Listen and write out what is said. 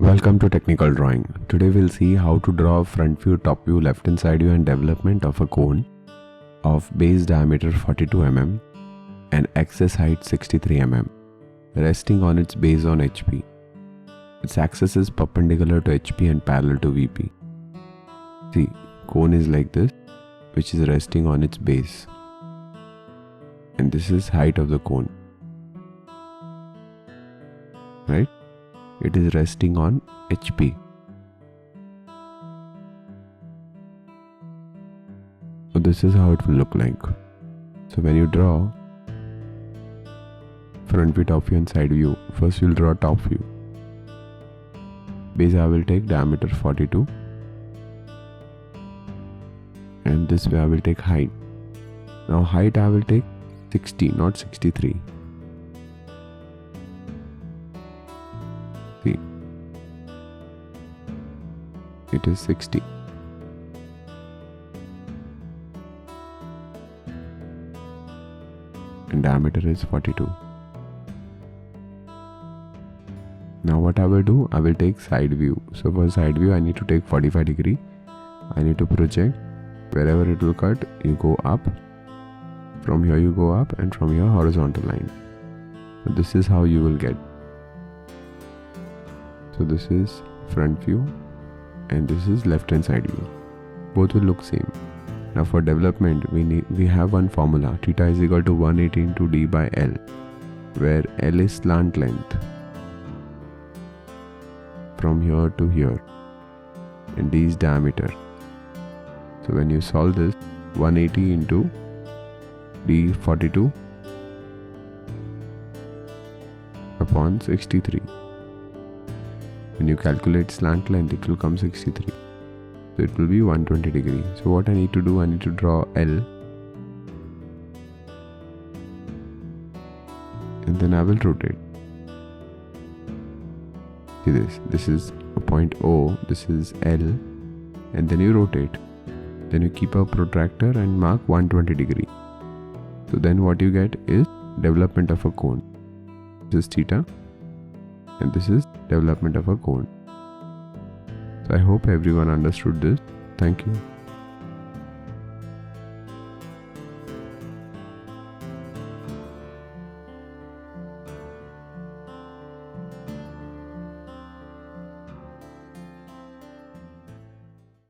Welcome to Technical Drawing. Today we'll see how to draw a front view, top view, left and side view and development of a cone of base diameter 42 mm and axis height 63 mm, resting on its base on HP. Its axis is perpendicular to HP and parallel to VP. See, cone is like this, which is resting on its base. And this is height of the cone. Right? It is resting on HP. So this is how it will look like. So when you draw front view, top view and side view, first you'll draw top view. Base I will take diameter 42 and this way I will take height. Now height I will take 60, not 63. See, it is 60. And diameter is 42. Now what I will do, I will take side view. So for side view I need to take 45 degree. I need to project. Wherever it will cut, you go up. From here you go up and from here horizontal line. So this is how you will get. So this is front view and this is left hand side view. Both will look same. Now for development we have one formula. Theta is equal to 180 into D by L, where L is slant length from here to here and D is diameter. So when you solve this, 180 into D 42 upon 63. When you calculate slant length, it will come 63. So it will be 120 degree. So what I need to do, I need to draw L. And then I will rotate. See this. This is a point O. This is L. And then you rotate. Then you keep a protractor and mark 120 degree. So then what you get is development of a cone. This is theta. And this is development of a cone. So I hope everyone understood this. Thank you.